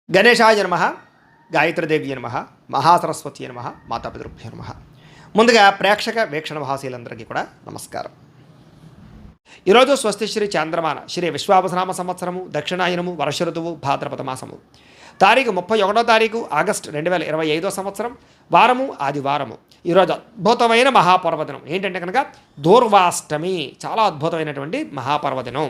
గణేశాయ నమః, గాయత్రీదేవి నమః, మహాసరస్వతి నమః, మాతాపితృభ్యో నమః. ముందుగా ప్రేక్షక వీక్షణ మహాశీలందరికీ కూడా నమస్కారం. ఈరోజు స్వస్తి శ్రీ చాంద్రమాన శ్రీ విశ్వావసనామ సంవత్సరము దక్షిణాయనము వర్ష ఋతువు భాద్రపద మాసము తారీఖు 31 ఆగస్టు 2025 సంవత్సరం వారము ఆదివారము. ఈరోజు అద్భుతమైన మహాపర్వదినం ఏంటంటే కనుక దూర్వాష్టమి, చాలా అద్భుతమైనటువంటి మహాపర్వదినం.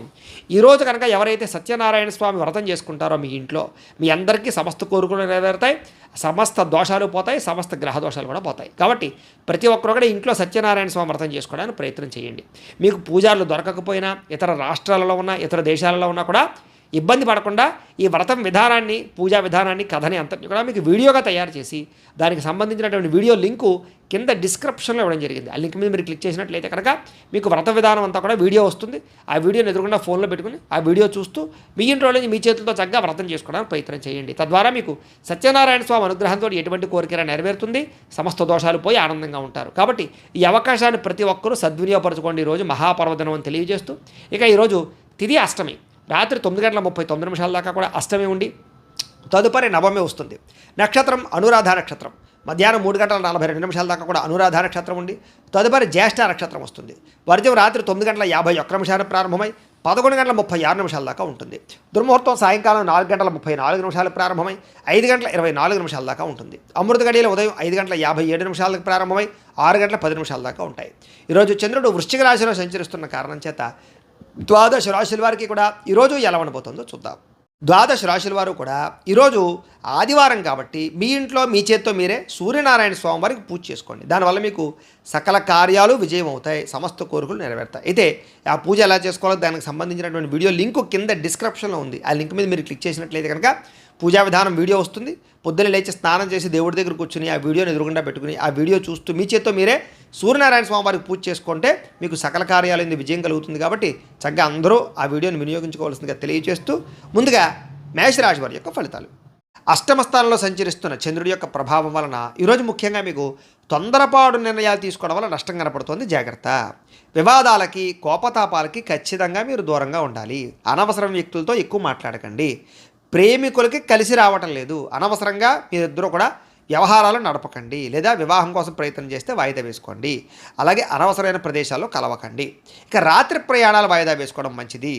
ఈరోజు కనుక ఎవరైతే సత్యనారాయణ స్వామి వ్రతం చేసుకుంటారో మీ ఇంట్లో మీ అందరికీ సమస్త కోరికలు నెరవేరుతాయి, సమస్త దోషాలు పోతాయి, సమస్త గ్రహ దోషాలు కూడా పోతాయి. కాబట్టి ప్రతి ఒక్కరు కూడా ఇంట్లో సత్యనారాయణ స్వామి వ్రతం చేసుకోవడానికి ప్రయత్నం చేయండి. మీకు పూజారులు దొరకకపోయినా ఇతర రాష్ట్రాలలో ఉన్న ఇతర దేశాలలో ఉన్నా కూడా ఇబ్బంది పడకుండా ఈ వ్రతం విధానాన్ని, పూజా విధానాన్ని, కథని అంతటిని కూడా మీకు వీడియోగా తయారు చేసి దానికి సంబంధించినటువంటి వీడియో లింకు కింద డిస్క్రిప్షన్లో ఇవ్వడం జరిగింది. ఆ లింక్ మీద మీరు క్లిక్ చేసినట్లయితే కనుక మీకు వ్రత విధానం అంతా కూడా వీడియో వస్తుంది. ఆ వీడియోని ఎదురుకుండా ఫోన్లో పెట్టుకుని ఆ వీడియో చూస్తూ మీ ఇంట్లో నుంచి మీ చేతులతో చక్కగా వ్రతం చేసుకోవడానికి ప్రయత్నం చేయండి. తద్వారా మీకు సత్యనారాయణ స్వామి అనుగ్రహంతో ఎటువంటి కోరికైనా నెరవేరుతుంది, సమస్త దోషాలు పోయి ఆనందంగా ఉంటారు. కాబట్టి ఈ అవకాశాన్ని ప్రతి ఒక్కరూ సద్వినియోగపరచుకోండి. ఈరోజు మహాపర్వదినం అని తెలియజేస్తూ ఇక ఈరోజు తిథి అష్టమి, రాత్రి 9:39 దాకా కూడా అష్టమి ఉండి తదుపరి నవమి వస్తుంది. నక్షత్రం అనురాధ నక్షత్రం, మధ్యాహ్నం 3:42 దాకా కూడా అనురాధ నక్షత్రం ఉండి తదుపరి జ్యేష్ఠ నక్షత్రం వస్తుంది. వర్జం రాత్రి 9:51 ప్రారంభమై 11:36 దాకా ఉంటుంది. దుర్ముహూర్తం సాయంకాలం 4:34 ప్రారంభమై 5:24 దాకా ఉంటుంది. అమృత గడియలు ఉదయం 5:57 ప్రారంభమై 6:10 దాకా ఉంటాయి. ఈరోజు చంద్రుడు వృశ్చిక రాశిలో సంచరిస్తున్న కారణం చేత ద్వాదశ రాశుల వారికి కూడా ఈరోజు ఎలా ఉండబోతుందో చూద్దాం. ద్వాదశ రాశుల వారు కూడా ఈరోజు ఆదివారం కాబట్టి మీ ఇంట్లో మీ చేత్తో మీరే సూర్యనారాయణ స్వామి వారికి పూజ చేసుకోండి. దానివల్ల మీకు సకల కార్యాలు విజయం అవుతాయి, సమస్త కోరికలు నెరవేరుతాయి. అయితే ఆ పూజ ఎలా చేసుకోవాలో దానికి సంబంధించినటువంటి వీడియో లింకు కింద డిస్క్రిప్షన్లో ఉంది. ఆ లింక్ మీద మీరు క్లిక్ చేసినట్లయితే కనుక పూజా విధానం వీడియో వస్తుంది. పొద్దున్న లేచి స్నానం చేసి దేవుడి దగ్గర కూర్చుని ఆ వీడియోని ఎదురుగుండా పెట్టుకుని ఆ వీడియో చూస్తూ మీ చేత్తో మీరే సూర్యనారాయణ స్వామి వారికి పూజ చేసుకుంటే మీకు సకల కార్యాలైంది విజయం కలుగుతుంది. కాబట్టి చక్కగా అందరూ ఆ వీడియోని వినియోగించుకోవాల్సిందిగా తెలియజేస్తూ ముందుగా మేషరాశి వారి యొక్క ఫలితాలు. అష్టమ స్థానంలో సంచరిస్తున్న చంద్రుడి యొక్క ప్రభావం వలన ఈరోజు ముఖ్యంగా మీకు తొందరపాటు నిర్ణయాలు తీసుకోవడం వల్ల నష్టం కనపడుతుంది. జాగ్రత్త. వివాదాలకి, కోపతాపాలకి ఖచ్చితంగా మీరు దూరంగా ఉండాలి. అనవసరం వ్యక్తులతో ఎక్కువ మాట్లాడకండి. ప్రేమికులకి కలిసి రావటం లేదు. అనవసరంగా మీరిద్దరూ కూడా వ్యవహారాలు నడపకండి. లేదా వివాహం కోసం ప్రయత్నం చేస్తే వాయిదా వేసుకోండి. అలాగే అనవసరమైన ప్రదేశాల్లో కలవకండి. ఇక రాత్రి ప్రయాణాలు వాయిదా వేసుకోవడం మంచిది.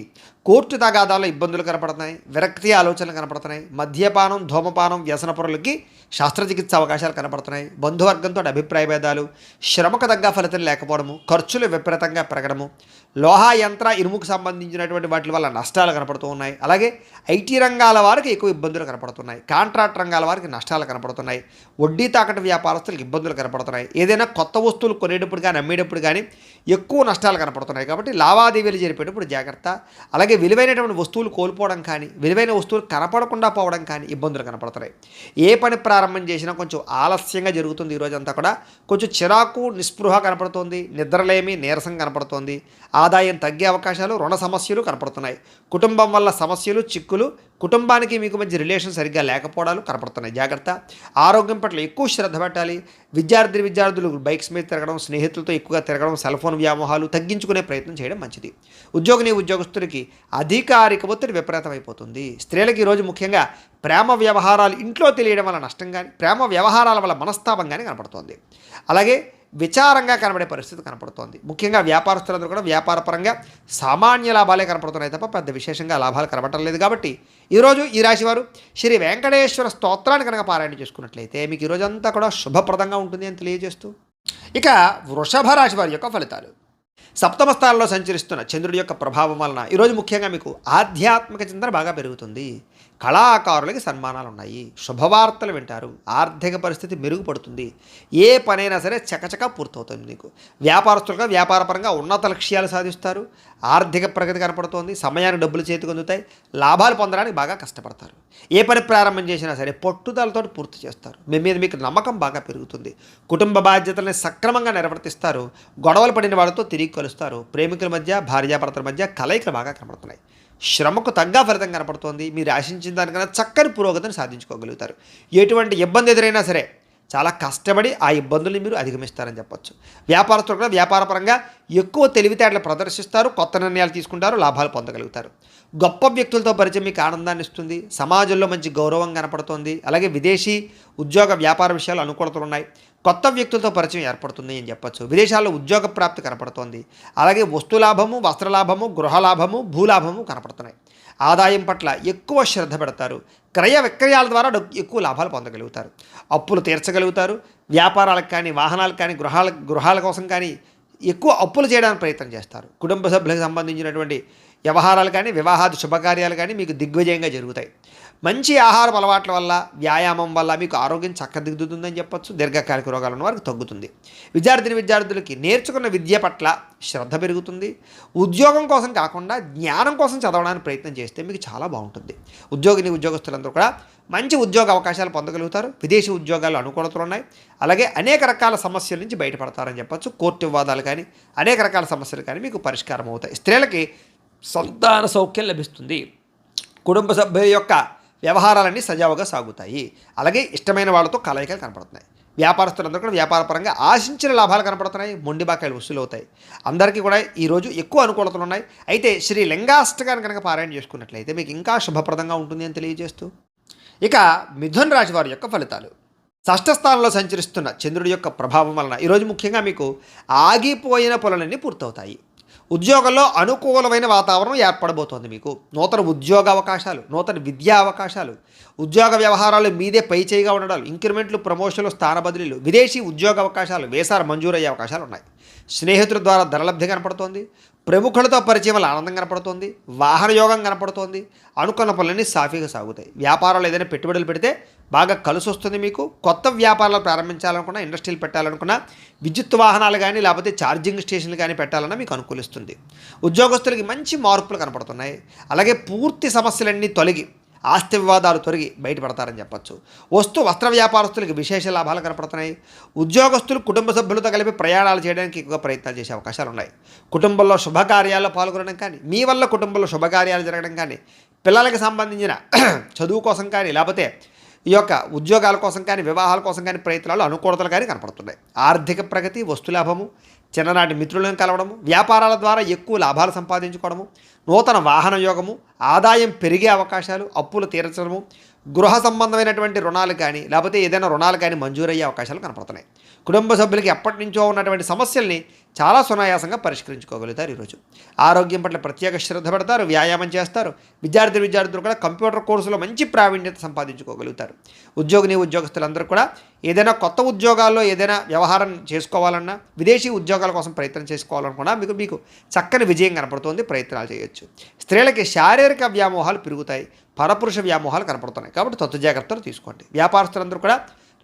కోర్టు తగాదాల్లో ఇబ్బందులు కనపడుతున్నాయి, విరక్తి ఆలోచనలు కనపడుతున్నాయి. మద్యపానం, ధూమపానం, వ్యసనపరులకి శస్త్రచికిత్స అవకాశాలు కనపడుతున్నాయి. బంధువర్గంతో అభిప్రాయ భేదాలు, శ్రమకు తగ్గ ఫలితం లేకపోవడము, ఖర్చులు విపరీతంగా పెరగడము, లోహ యంత్ర ఇనుముకు సంబంధించినటువంటి వాటి వల్ల నష్టాలు కనపడుతూ ఉన్నాయి. అలాగే ఐటీ రంగాల వారికి ఎక్కువ ఇబ్బందులు కనపడుతున్నాయి. కాంట్రాక్ట్ రంగాల వారికి నష్టాలు కనపడుతున్నాయి. వడ్డీ తాకట్టు వ్యాపారస్తులకు ఇబ్బందులు కనపడుతున్నాయి. ఏదైనా కొత్త వస్తువులు కొనేటప్పుడు కానీ అమ్మేటప్పుడు కానీ ఎక్కువ నష్టాలు కనపడుతున్నాయి. కాబట్టి లావాదేవీలు జరిపేటప్పుడు జాగ్రత్త. అలాగే విలువైనటువంటి వస్తువులు కోల్పోవడం కానీ, విలువైన వస్తువులు కనపడకుండా పోవడం కానీ ఇబ్బందులు కనపడుతున్నాయి. ఏ పని ప్రారంభం చేసినా కొంచెం ఆలస్యంగా జరుగుతుంది. ఈరోజంతా కూడా కొంచెం చిరాకు, నిస్పృహ కనపడుతోంది. నిద్రలేమి, నీరసం కనపడుతోంది. ఆదాయం తగ్గే అవకాశాలు, రుణ సమస్యలు కనపడుతున్నాయి. కుటుంబం వల్ల సమస్యలు, చిక్కులు, కుటుంబానికి మీకు మధ్య రిలేషన్ సరిగ్గా లేకపోవడాలు కనపడుతున్నాయి. జాగ్రత్త. ఆరోగ్యం పట్ల ఎక్కువ శ్రద్ధ పెట్టాలి. విద్యార్థులు బైక్స్ మీద తిరగడం, స్నేహితులతో ఎక్కువగా తిరగడం, సెల్ ఫోన్ వ్యామోహాలు తగ్గించుకునే ప్రయత్నం చేయడం మంచిది. ఉద్యోగస్తులకి అధికారిక ఒత్తిడి విపరీతం అయిపోతుంది. స్త్రీలకు ఈరోజు ముఖ్యంగా ప్రేమ వ్యవహారాలు ఇంట్లో తెలియడం వల్ల నష్టం కానీ, ప్రేమ వ్యవహారాల వల్ల మనస్తాపం కానీ కనపడుతోంది. అలాగే విచారంగా కనబడే పరిస్థితి కనపడుతోంది. ముఖ్యంగా వ్యాపారస్తులందరూ కూడా వ్యాపారపరంగా సామాన్య లాభాలే కనపడుతున్నాయి తప్ప పెద్ద విశేషంగా లాభాలు కనబడటం లేదు. కాబట్టి ఈరోజు ఈ రాశివారు శ్రీ వెంకటేశ్వర స్తోత్రాన్ని కనుక పారాయణ చేసుకున్నట్లయితే మీకు ఈరోజంతా కూడా శుభప్రదంగా ఉంటుంది అని తెలియజేస్తూ ఇక వృషభ రాశి వారి యొక్క ఫలితాలు. సప్తమ స్థానంలో సంచరిస్తున్న చంద్రుడి యొక్క ప్రభావం వలన ఈరోజు ముఖ్యంగా మీకు ఆధ్యాత్మిక చింతన బాగా పెరుగుతుంది. కళాకారులకి సన్మానాలు ఉన్నాయి. శుభవార్తలు వింటారు. ఆర్థిక పరిస్థితి మెరుగుపడుతుంది. ఏ పనైనా సరే చకచకా పూర్తవుతుంది. మీకు వ్యాపారస్తులుగా వ్యాపారపరంగా ఉన్నత లక్ష్యాలు సాధిస్తారు. ఆర్థిక ప్రగతి కనపడుతోంది. సమయానికి డబ్బులు చేతికి అందుతాయి. లాభాలు పొందడానికి బాగా కష్టపడతారు. ఏ పని ప్రారంభం చేసినా సరే పట్టుదలతో పూర్తి చేస్తారు. మీ మీద మీకు నమ్మకం బాగా పెరుగుతుంది. కుటుంబ బాధ్యతలను సక్రమంగా నిర్వర్తిస్తారు. గొడవలు పడిన వాళ్ళతో తిరిగి కలుస్తారు. ప్రేమికుల మధ్య, భార్యాభర్తల మధ్య కలయికలు బాగా కనపడుతున్నాయి. శ్రమకు తగ్గ ఫలితం కనపడుతోంది. మీరు ఆశించిన దానికన్నా చక్కని పురోగతిని సాధించుకోగలుగుతారు. ఎటువంటి ఇబ్బంది ఎదురైనా సరే చాలా కష్టపడి ఆ ఇబ్బందుల్ని మీరు అధిగమిస్తారని చెప్పొచ్చు. వ్యాపారస్తులు కూడా వ్యాపారపరంగా ఎక్కువ తెలివితేటలు ప్రదర్శిస్తారు. కొత్త నిర్ణయాలు తీసుకుంటారు. లాభాలు పొందగలుగుతారు. గొప్ప వ్యక్తులతో పరిచయం మీకు ఆనందాన్ని ఇస్తుంది. సమాజంలో మంచి గౌరవం కనపడుతోంది. అలాగే విదేశీ ఉద్యోగ వ్యాపార విషయాలు అనుకూలతలు ఉన్నాయి. కొత్త వ్యక్తులతో పరిచయం ఏర్పడుతుంది అని చెప్పొచ్చు. విదేశాల్లో ఉద్యోగ ప్రాప్తి కనపడుతోంది. అలాగే వస్తులాభము, వస్త్రలాభము, గృహలాభము, భూలాభము కనపడుతున్నాయి. ఆదాయం పట్ల ఎక్కువ శ్రద్ధ పెడతారు. క్రయ విక్రయాల ద్వారా ఎక్కువ లాభాలు పొందగలుగుతారు. అప్పులు తీర్చగలుగుతారు. వ్యాపారాలకు కానీ, వాహనాలకు కానీ, గృహాల కోసం కానీ ఎక్కువ అప్పులు చేయడానికి ప్రయత్నం చేస్తారు. కుటుంబ సభ్యులకు సంబంధించినటువంటి వ్యవహారాలు కానీ, వివాహాది శుభకార్యాలు కానీ మీకు దిగ్విజయంగా జరుగుతాయి. మంచి ఆహారం అలవాట్ల వల్ల, వ్యాయామం వల్ల మీకు ఆరోగ్యం చక్కదిద్దుతుందని చెప్పొచ్చు. దీర్ఘకాలిక రోగాలు ఉన్న వారికి తగ్గుతుంది. విద్యార్థులకి నేర్చుకున్న విద్య పట్ల శ్రద్ధ పెరుగుతుంది. ఉద్యోగం కోసం కాకుండా జ్ఞానం కోసం చదవడానికి ప్రయత్నం చేస్తే మీకు చాలా బాగుంటుంది. ఉద్యోగస్తులందరూ కూడా మంచి ఉద్యోగ అవకాశాలు పొందగలుగుతారు. విదేశీ ఉద్యోగాలు అనుకూలతలు ఉన్నాయి. అలాగే అనేక రకాల సమస్యల నుంచి బయటపడతారని చెప్పొచ్చు. కోర్టు వివాదాలు కానీ, అనేక రకాల సమస్యలు కానీ మీకు పరిష్కారం అవుతాయి. స్త్రీలకి సంతాన సౌఖ్యం లభిస్తుంది. కుటుంబ సభ్యుల యొక్క వ్యవహారాలన్నీ సజావుగా సాగుతాయి. అలాగే ఇష్టమైన వాళ్ళతో కలయికలు కనపడుతున్నాయి. వ్యాపారస్తులందరూ కూడా వ్యాపారపరంగా ఆశించిన లాభాలు కనపడుతున్నాయి. మొండి బాకాయలు వసూలు అవుతాయి. అందరికీ కూడా ఈరోజు ఎక్కువ అనుకూలతలు ఉన్నాయి. అయితే శ్రీ లింగాష్టకాన్ని కనుక పారాయణ చేసుకున్నట్లయితే మీకు ఇంకా శుభప్రదంగా ఉంటుంది అని తెలియజేస్తూ, ఇక మిథున రాశి వారి యొక్క ఫలితాలు. షష్ఠ స్థానంలో సంచరిస్తున్న చంద్రుడి యొక్క ప్రభావం వలన ఈరోజు ముఖ్యంగా మీకు ఆగిపోయిన పనులన్నీ పూర్తవుతాయి. ఉద్యోగంలో అనుకూలమైన వాతావరణం ఏర్పడబోతోంది. మీకు నూతన ఉద్యోగ అవకాశాలు, నూతన విద్యా అవకాశాలు, ఉద్యోగ వ్యవహారాలు మీదే పైచేయిగా ఉండడాలు, ఇంక్రిమెంట్లు, ప్రమోషన్లు, స్థాన బదిలీలు, విదేశీ ఉద్యోగ అవకాశాలు, వేసాలు మంజూరయ్యే అవకాశాలు ఉన్నాయి. స్నేహితుల ద్వారా ధనలబ్ధి కనపడుతోంది. ప్రముఖులతో పరిచయం వల్ల ఆనందం కనపడుతోంది. వాహన యోగం కనపడుతోంది. అనుకున్న పనులన్నీ సాఫీగా సాగుతాయి. వ్యాపారాలు ఏదైనా పెట్టుబడులు పెడితే బాగా కలిసి వస్తుంది. మీకు కొత్త వ్యాపారాలు ప్రారంభించాలనుకున్నా, ఇండస్ట్రీలు పెట్టాలనుకున్నా, విద్యుత్ వాహనాలు కానీ లేకపోతే ఛార్జింగ్ స్టేషన్లు కానీ పెట్టాలన్నా మీకు అనుకూలిస్తుంది. ఉద్యోగస్తులకి మంచి మార్పులు కనపడుతున్నాయి. అలాగే పూర్తి సమస్యలన్నీ తొలగి, ఆస్తి వివాదాలు తొలగి బయటపడతారని చెప్పచ్చు. వస్త్ర వ్యాపారస్తులకి విశేష లాభాలు కనపడుతున్నాయి. ఉద్యోగస్తులు కుటుంబ సభ్యులతో కలిపి ప్రయాణాలు చేయడానికి ఎక్కువగా ప్రయత్నాలు చేసే అవకాశాలు ఉన్నాయి. కుటుంబంలో శుభకార్యాల్లో పాల్గొనడం కానీ, మీ వల్ల కుటుంబంలో శుభకార్యాలు జరగడం కానీ, పిల్లలకి సంబంధించిన చదువు కోసం కానీ, లేకపోతే ఈ యొక్క ఉద్యోగాల కోసం కానీ, వివాహాల కోసం కానీ ప్రయత్నాలు అనుకూలతలు కానీ కనపడుతున్నాయి. ఆర్థిక ప్రగతి, వస్తులాభము, చిన్ననాటి మిత్రులను కలవడము, వ్యాపారాల ద్వారా ఎక్కువ లాభాలు సంపాదించుకోవడము, నూతన వాహన యోగము, ఆదాయం పెరిగే అవకాశాలు, అప్పులు తీర్చడము, గృహ సంబంధమైనటువంటి రుణాలు కానీ లేకపోతే ఏదైనా రుణాలు కానీ మంజూరయ్యే అవకాశాలు కనపడుతున్నాయి. కుటుంబ సభ్యులకి ఎప్పటి నుంచో ఉన్నటువంటి సమస్యల్ని చాలా సునాయాసంగా పరిష్కరించుకోగలుగుతారు. ఈరోజు ఆరోగ్యం పట్ల ప్రత్యేక శ్రద్ధ పెడతారు. వ్యాయామం చేస్తారు. విద్యార్థులు కూడా కంప్యూటర్ కోర్సులో మంచి ప్రావీణ్యత సంపాదించుకోగలుగుతారు. ఉద్యోగస్తులందరూ కూడా ఏదైనా కొత్త ఉద్యోగాల్లో ఏదైనా వ్యవహారం చేసుకోవాలన్నా, విదేశీ ఉద్యోగాల కోసం ప్రయత్నం చేసుకోవాలనుకున్నా మీకు చక్కని విజయం కనపడుతుంది. ప్రయత్నాలు చేయొచ్చు. స్త్రీలకి శారీరక వ్యామోహాలు పెరుగుతాయి. పరపురుష వ్యామోహాలు కనపడుతున్నాయి. కాబట్టి తత్వ జాగ్రత్తలు తీసుకోండి. వ్యాపారస్తులందరూ కూడా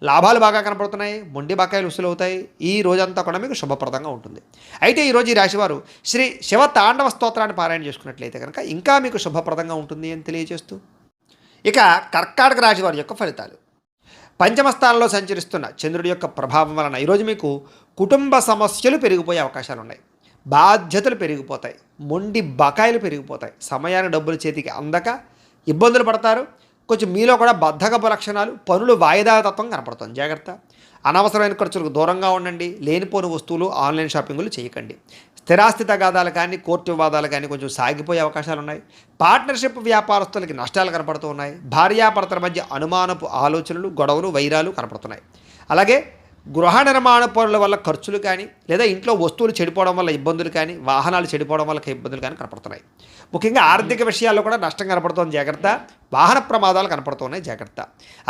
లాభాలు బాగా కనపడుతున్నాయి. మొండి బకాయిలు వసూలు అవుతాయి. ఈ రోజంతా కూడా మీకు శుభప్రదంగా ఉంటుంది. అయితే ఈరోజు ఈ రాశివారు శ్రీ శివ తాండవ స్తోత్రాన్ని పారాయణ చేసుకున్నట్లయితే కనుక ఇంకా మీకు శుభప్రదంగా ఉంటుంది అని తెలియజేస్తూ, ఇక కర్కాటక రాశి వారి యొక్క ఫలితాలు. పంచమ స్థానంలో సంచరిస్తున్న చంద్రుడి యొక్క ప్రభావం వలన ఈరోజు మీకు కుటుంబ సమస్యలు పెరిగిపోయే అవకాశాలు ఉన్నాయి. బాధ్యతలు పెరిగిపోతాయి. మొండి బకాయిలు పెరిగిపోతాయి. సమయాన్ని డబ్బులు చేతికి అందక ఇబ్బందులు పడతారు. కొంచెం మీలో కూడా బద్ధకపు లక్షణాలు, పనులు వాయిదా తత్వం కనపడుతుంది. జాగ్రత్త. అనవసరమైన ఖర్చులకు దూరంగా ఉండండి. లేనిపోని వస్తువులు, ఆన్లైన్ షాపింగులు చేయకండి. స్థిరాస్తి తగాదాలు కానీ, కోర్టు వివాదాలు కానీ కొంచెం సాగిపోయే అవకాశాలు ఉన్నాయి. పార్ట్నర్షిప్ వ్యాపారస్తులకి నష్టాలు కనపడుతూ ఉన్నాయి. భార్యాభర్తల మధ్య అనుమానపు ఆలోచనలు, గొడవలు, వైరాలు కనపడుతున్నాయి. అలాగే గృహ నిర్మాణ పనుల వల్ల ఖర్చులు కానీ, లేదా ఇంట్లో వస్తువులు చెడిపోవడం వల్ల ఇబ్బందులు కానీ, వాహనాలు చెడిపోవడం వల్ల ఇబ్బందులు కానీ కనపడుతున్నాయి. ముఖ్యంగా ఆర్థిక విషయాల్లో కూడా నష్టం కనపడుతోంది. జాగ్రత్త. వాహన ప్రమాదాలు కనపడుతున్నాయి. జాగ్రత్త.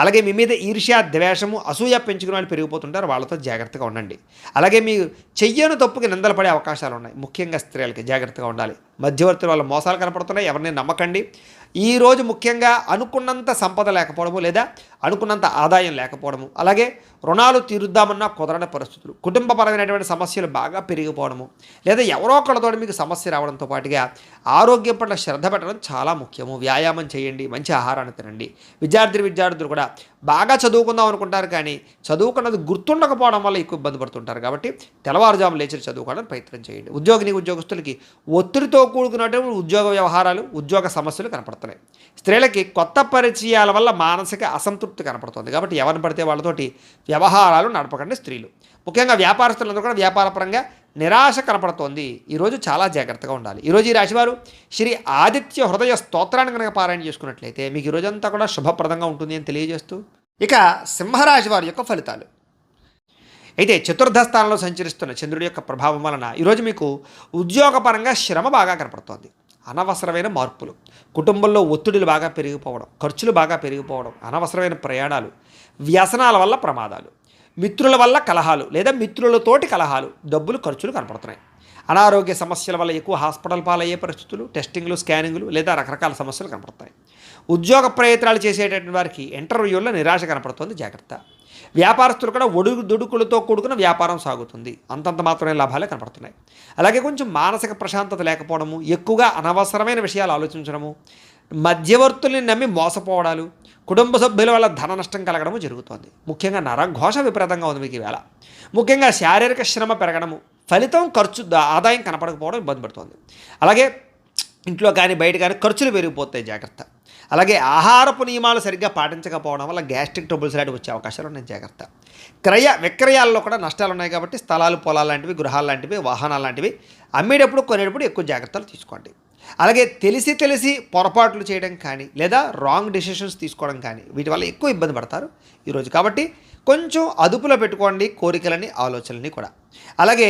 అలాగే మీ మీద ఈర్ష్య, ద్వేషము, అసూయ పెంచుకునే వాళ్ళు పెరిగిపోతుంటారు. వాళ్ళతో జాగ్రత్తగా ఉండండి. అలాగే మీరు చెయ్యని తప్పుకి నిందలు పడే అవకాశాలు ఉన్నాయి. ముఖ్యంగా స్త్రీలకి జాగ్రత్తగా ఉండాలి. మధ్యవర్తుల వల్ల మోసాలు కనపడుతున్నాయి. ఎవరిని నమ్మకండి. ఈరోజు ముఖ్యంగా అనుకున్నంత సంపద లేకపోవడము, లేదా అనుకున్నంత ఆదాయం లేకపోవడము, అలాగే రుణాలు తీరుద్దామన్నా కుదరని పరిస్థితులు, కుటుంబపరమైనటువంటి సమస్యలు బాగా పెరిగిపోవడము, లేదా ఎవరో ఒకళ్ళతో మీకు సమస్య రావడంతో పాటుగా ఆరోగ్యం పట్ల శ్రద్ధ పెట్టడం చాలా ముఖ్యము. వ్యాయామం చేయండి. మంచి ఆహారాన్ని తినండి. విద్యార్థులు కూడా బాగా చదువుకుందాం అనుకుంటారు, కానీ చదువుకున్నది గుర్తుండకపోవడం వల్ల ఎక్కువ ఇబ్బంది పడుతుంటారు. కాబట్టి తెల్లవారుజాము లేచి చదువుకోవడానికి ప్రయత్నం చేయండి. ఉద్యోగస్తులకి ఒత్తిడితో కూడుకున్నటువంటి ఉద్యోగ వ్యవహారాలు, ఉద్యోగ సమస్యలు కనపడుతున్నాయి. స్త్రీలకి కొత్త పరిచయాల వల్ల మానసిక అసంతృప్తి కనపడుతుంది. కాబట్టి ఎవరిని పడితే వాళ్ళతోటి వ్యవహారాలు నడపకండి. స్త్రీలు ముఖ్యంగా వ్యాపారస్తులందరూ కూడా వ్యాపారపరంగా నిరాశ కనపడుతోంది. ఈరోజు చాలా జాగ్రత్తగా ఉండాలి. ఈరోజు ఈ రాశివారు శ్రీ ఆదిత్య హృదయ స్తోత్రాన్ని కనుక పారాయణ చేసుకున్నట్లయితే మీకు ఈ రోజంతా కూడా శుభప్రదంగా ఉంటుంది అని తెలియజేస్తూ, ఇక సింహరాశి వారి యొక్క ఫలితాలు. అయితే చతుర్థ స్థానంలో సంచరిస్తున్న చంద్రుడి యొక్క ప్రభావం వలన ఈరోజు మీకు ఉద్యోగపరంగా శ్రమ బాగా కనపడుతోంది. అనవసరమైన మార్పులు, కుటుంబంలో ఒత్తిడులు బాగా పెరిగిపోవడం, ఖర్చులు బాగా పెరిగిపోవడం, అనవసరమైన ప్రయాణాలు, వ్యసనాల వల్ల ప్రమాదాలు, మిత్రుల వల్ల కలహాలు లేదా మిత్రులతోటి కలహాలు, డబ్బులు ఖర్చులు కనపడుతున్నాయి. అనారోగ్య సమస్యల వల్ల ఎక్కువ హాస్పిటల్ పాలయ్యే పరిస్థితులు, టెస్టింగ్లు, స్కానింగ్లు లేదా రకరకాల సమస్యలు కనపడతాయి. ఉద్యోగ ప్రయత్నాలు చేసేటటువంటి వారికి ఇంటర్వ్యూల్లో నిరాశ కనపడుతుంది, జాగ్రత్త. వ్యాపారస్తులు కూడా ఒడుదుడుకులతో కూడుకున్న వ్యాపారం సాగుతుంది, అంతంత మాత్రమే లాభాలే కనపడుతున్నాయి. అలాగే కొంచెం మానసిక ప్రశాంతత లేకపోవడము, ఎక్కువగా అనవసరమైన విషయాలు ఆలోచించడము, మధ్యవర్తుల్ని నమ్మి మోసపోవడాలు, కుటుంబ సభ్యుల వల్ల ధన నష్టం కలగడము జరుగుతోంది. ముఖ్యంగా నరఘోష విపరీతంగా ఉంది మీకు ఈవేళ. ముఖ్యంగా శారీరక శ్రమ పెరగడము, ఫలితం ఖర్చు ఆదాయం కనపడకపోవడం ఇబ్బంది పడుతోంది. అలాగే ఇంట్లో కానీ బయట కానీ ఖర్చులు పెరిగిపోతాయి, జాగ్రత్త. అలాగే ఆహారపు నియమాలు సరిగ్గా పాటించకపోవడం వల్ల గ్యాస్ట్రిక్ ట్రబుల్స్ లాంటివి వచ్చే అవకాశాలు ఉన్నాయి, జాగ్రత్త. క్రయ విక్రయాల్లో కూడా నష్టాలు ఉన్నాయి కాబట్టి స్థలాలు, పొలాలు లాంటివి, గృహాలు లాంటివి, వాహనాలు లాంటివి అమ్మేటప్పుడు కొనేటప్పుడు ఎక్కువ జాగ్రత్తలు తీసుకోండి. అలాగే తెలిసి పొరపాట్లు చేయడం కానీ లేదా రాంగ్ డెసిషన్స్ తీసుకోవడం కానీ వీటి వల్ల ఎక్కువ ఇబ్బంది పడతారు ఈరోజు. కాబట్టి కొంచెం అదుపులో పెట్టుకోండి కోరికలని, ఆలోచనలని కూడా. అలాగే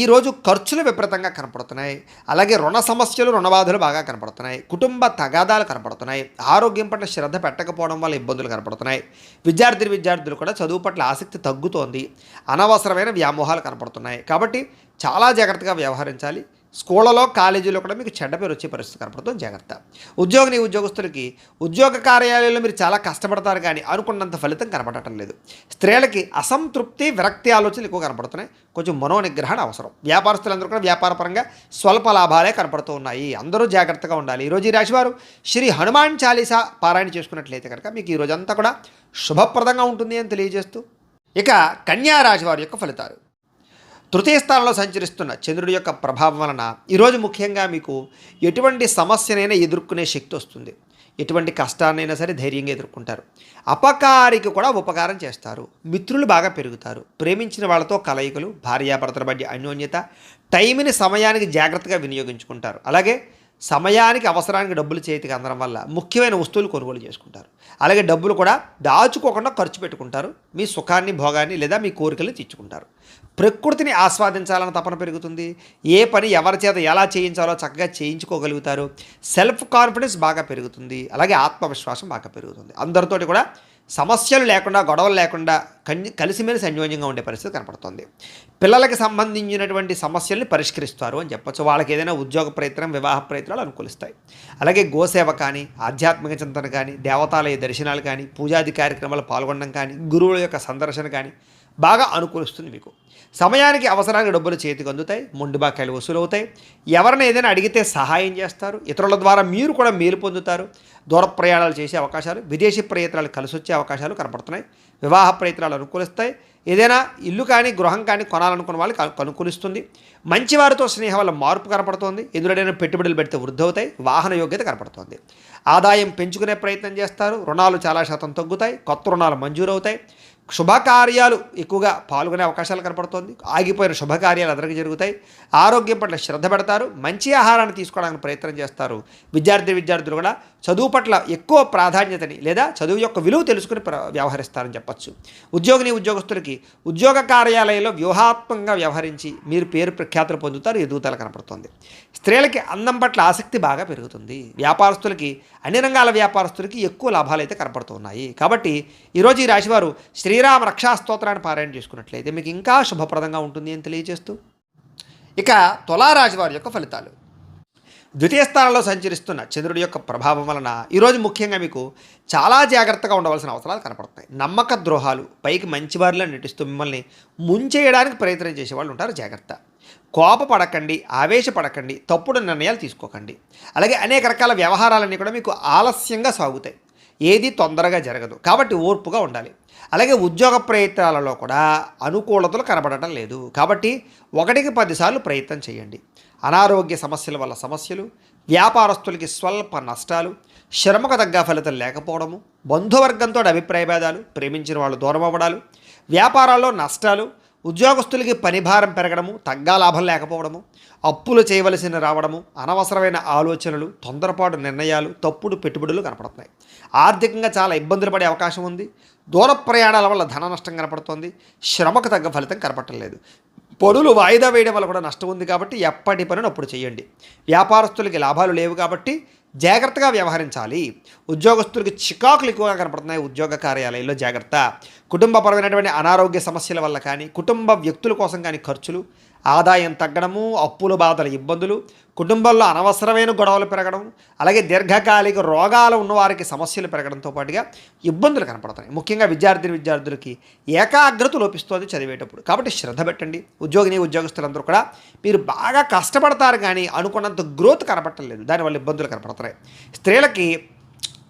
ఈరోజు ఖర్చులు విపరీతంగా కనపడుతున్నాయి. అలాగే రుణ సమస్యలు, రుణబాధలు బాగా కనపడుతున్నాయి. కుటుంబ తగాదాలు కనపడుతున్నాయి. ఆరోగ్యం పట్ల శ్రద్ధ పెట్టకపోవడం వల్ల ఇబ్బందులు కనపడుతున్నాయి. విద్యార్థులు కూడా చదువు పట్ల ఆసక్తి తగ్గుతోంది. అనవసరమైన వ్యామోహాలు కనపడుతున్నాయి. కాబట్టి చాలా జాగ్రత్తగా వ్యవహరించాలి. స్కూళ్ళలో, కాలేజీలో కూడా మీకు చెడ్డ పేరు వచ్చే పరిస్థితి కనపడుతుంది, జాగ్రత్త. ఉద్యోగస్తులకి ఉద్యోగ కార్యాలయంలో మీరు చాలా కష్టపడతారు కానీ అనుకున్నంత ఫలితం కనపడటం లేదు. స్త్రీలకి అసంతృప్తి, విరక్తి ఆలోచనలు ఎక్కువ కనపడుతున్నాయి. కొంచెం మనోనిగ్రహణ అవసరం. వ్యాపారస్తులందరూ కూడా వ్యాపారపరంగా స్వల్ప లాభాలే కనపడుతూ ఉన్నాయి. అందరూ జాగ్రత్తగా ఉండాలి. ఈరోజు ఈ రాశివారు శ్రీ హనుమాన్ చాలీసా పారాయణ చేసుకున్నట్లయితే కనుక మీకు ఈ రోజంతా కూడా శుభప్రదంగా ఉంటుంది అని తెలియజేస్తూ, ఇక కన్యా రాశి వారి యొక్క ఫలితాలు. తృతీయ స్థానంలో సంచరిస్తున్న చంద్రుడి యొక్క ప్రభావం వలన ఈరోజు ముఖ్యంగా మీకు ఎటువంటి సమస్యనైనా ఎదుర్కొనే శక్తి వస్తుంది. ఎటువంటి కష్టాన్నైనా సరే ధైర్యంగా ఎదుర్కొంటారు. అపకారికి కూడా ఉపకారం చేస్తారు. మిత్రులు బాగా పెరుగుతారు. ప్రేమించిన వాళ్ళతో కలయికలు, భార్యాభర్తల మధ్య అన్యోన్యత, టైంని సమయానికి జాగ్రత్తగా వినియోగించుకుంటారు. అలాగే సమయానికి అవసరానికి డబ్బులు చేతికి అందడం వల్ల ముఖ్యమైన వస్తువులు కొనుగోలు చేసుకుంటారు. అలాగే డబ్బులు కూడా దాచుకోకుండా ఖర్చు పెట్టుకుంటారు. మీ సుఖాన్ని, భోగాన్ని లేదా మీ కోరికలు తీర్చుకుంటారు. ప్రకృతిని ఆస్వాదించాలని తపన పెరుగుతుంది. ఏ పని ఎవరి చేత ఎలా చేయించాలో చక్కగా చేయించుకోగలుగుతారు. సెల్ఫ్ కాన్ఫిడెన్స్ బాగా పెరుగుతుంది. అలాగే ఆత్మవిశ్వాసం బాగా పెరుగుతుంది. అందరితోటి కూడా సమస్యలు లేకుండా, గొడవలు లేకుండా కలిసిమెలిసి అన్యోన్యంగా ఉండే పరిస్థితి కనపడుతుంది. పిల్లలకి సంబంధించినటువంటి సమస్యల్ని పరిష్కరిస్తారు అని చెప్పచ్చు. వాళ్ళకి ఏదైనా ఉద్యోగ ప్రయత్నం, వివాహ ప్రయత్నాలు అనుకూలిస్తాయి. అలాగే గోసేవ కానీ, ఆధ్యాత్మిక చింతన కానీ, దేవతాలయ దర్శనాలు కానీ, పూజాది కార్యక్రమాలు పాల్గొనడం కానీ, గురువుల యొక్క సందర్శన కానీ బాగా అనుకూలిస్తుంది మీకు. సమయానికి అవసరానికి డబ్బులు చేతికి అందుతాయి. మొండి బాకాయలు వసూలవుతాయి. ఎవరైనా ఏదైనా అడిగితే సహాయం చేస్తారు. ఇతరుల ద్వారా మీరు కూడా మేలు పొందుతారు. దూర ప్రయాణాలు చేసే అవకాశాలు, విదేశీ ప్రయత్నాలు కలిసి వచ్చే అవకాశాలు కనపడుతున్నాయి. వివాహ ప్రయత్నాలు అనుకూలిస్తాయి. ఏదైనా ఇల్లు కానీ, గృహం కానీ కొనాలనుకున్న వాళ్ళకి అనుకూలిస్తుంది. మంచివారితో స్నేహం వల్ల మార్పు కనపడుతోంది. ఎందులోనైనా పెట్టుబడులు పెడితే వృద్ధి అవుతాయి. వాహన యోగ్యత కనపడుతోంది. ఆదాయం పెంచుకునే ప్రయత్నం చేస్తారు. రుణాలు చాలా శాతం తగ్గుతాయి. కొత్త రుణాలు మంజూరు అవుతాయి. శుభకార్యాలు ఎక్కువగా పాల్గొనే అవకాశాలు కనపడుతోంది. ఆగిపోయిన శుభకార్యాలు అందరికీ జరుగుతాయి. ఆరోగ్యం పట్ల శ్రద్ధ పెడతారు. మంచి ఆహారాన్ని తీసుకోవడానికి ప్రయత్నం చేస్తారు. విద్యార్థులు కూడా చదువు పట్ల ఎక్కువ ప్రాధాన్యతని లేదా చదువు యొక్క విలువ తెలుసుకుని వ్యవహరిస్తారని చెప్పచ్చు. ఉద్యోగస్తులకి ఉద్యోగ కార్యాలయంలో వ్యూహాత్మకంగా వ్యవహరించి మీరు పేరు ప్రఖ్యాతులు పొందుతారు. ఎదుగుదల కనపడుతుంది. స్త్రీలకి అందం పట్ల ఆసక్తి బాగా పెరుగుతుంది. వ్యాపారస్తులకి, అన్ని రంగాల వ్యాపారస్తులకి ఎక్కువ లాభాలు అయితే కనపడుతున్నాయి. కాబట్టి ఈరోజు ఈ రాశివారు శ్రీరామ రక్షా స్తోత్రాన్ని పారాయణ చేసుకున్నట్లయితే మీకు ఇంకా శుభప్రదంగా ఉంటుంది అని తెలియజేస్తూ, ఇక తులారాశి వారి యొక్క ఫలితాలు. ద్వితీయ స్థానంలో సంచరిస్తున్న చంద్రుడి యొక్క ప్రభావం వలన ఈరోజు ముఖ్యంగా మీకు చాలా జాగ్రత్తగా ఉండవలసిన అవసరాలు కనపడుతున్నాయి. నమ్మక ద్రోహాలు, పైకి మంచివారిలో నటిస్తూ మిమ్మల్ని ముంచేయడానికి ప్రయత్నం చేసేవాళ్ళు ఉంటారు, జాగ్రత్త. కోపపడకండి, ఆవేశపడకండి, తప్పుడు నిర్ణయాలు తీసుకోకండి. అలాగే అనేక రకాల వ్యవహారాలన్నీ కూడా మీకు ఆలస్యంగా సాగుతాయి. ఏది తొందరగా జరగదు. కాబట్టి ఓర్పుగా ఉండాలి. అలాగే ఉద్యోగ ప్రయత్నాలలో కూడా అనుకూలతలు కనబడటం లేదు. కాబట్టి 1కి 10 సార్లు ప్రయత్నం చేయండి. అనారోగ్య సమస్యల వల్ల సమస్యలు, వ్యాపారస్తులకి స్వల్ప నష్టాలు, శ్రమకు తగ్గ ఫలితం లేకపోవడము, బంధువర్గంతో అభిప్రాయ భేదాలు, ప్రేమించిన వాళ్ళు దూరం అవ్వడాలు, వ్యాపారాల్లో నష్టాలు, ఉద్యోగస్తులకి పని భారం పెరగడము, తగ్గా లాభం లేకపోవడము, అప్పులు చేయవలసిన రావడము, అనవసరమైన ఆలోచనలు, తొందరపాటు నిర్ణయాలు, తప్పుడు పెట్టుబడులు కనపడుతున్నాయి. ఆర్థికంగా చాలా ఇబ్బందులు పడే అవకాశం ఉంది. దూర ప్రయాణాల వల్ల ధన నష్టం కనపడుతోంది. శ్రమకు తగ్గ ఫలితం కనపడలేదు. పనులు వాయిదా వేయడం వల్ల కూడా నష్టం ఉంది కాబట్టి ఎప్పటి పనులు అప్పుడు చేయండి. వ్యాపారస్తులకి లాభాలు లేవు కాబట్టి జాగ్రత్తగా వ్యవహరించాలి. ఉద్యోగస్తులకి చికాకులు ఎక్కువగా కనపడుతున్నాయి. ఉద్యోగ కార్యాలయంలో జాగ్రత్త. కుటుంబపరమైనటువంటి అనారోగ్య సమస్యల వల్ల కానీ, కుటుంబ వ్యక్తుల కోసం కానీ ఖర్చులు, ఆదాయం తగ్గడము, అప్పుల బాధల ఇబ్బందులు, కుటుంబంలో అనవసరమైన గొడవలు పెరగడం, అలాగే దీర్ఘకాలిక రోగాలు ఉన్నవారికి సమస్యలు పెరగడంతో పాటుగా ఇబ్బందులు కనపడుతున్నాయి. ముఖ్యంగా విద్యార్థులకి ఏకాగ్రత లోపిస్తుంది చదివేటప్పుడు. కాబట్టి శ్రద్ధ పెట్టండి. ఉద్యోగస్తులందరూ కూడా మీరు బాగా కష్టపడతారు కానీ అనుకున్నంత గ్రోత్ కనపడలేదు. దానివల్ల ఇబ్బందులు కనపడుతున్నాయి. స్త్రీలకి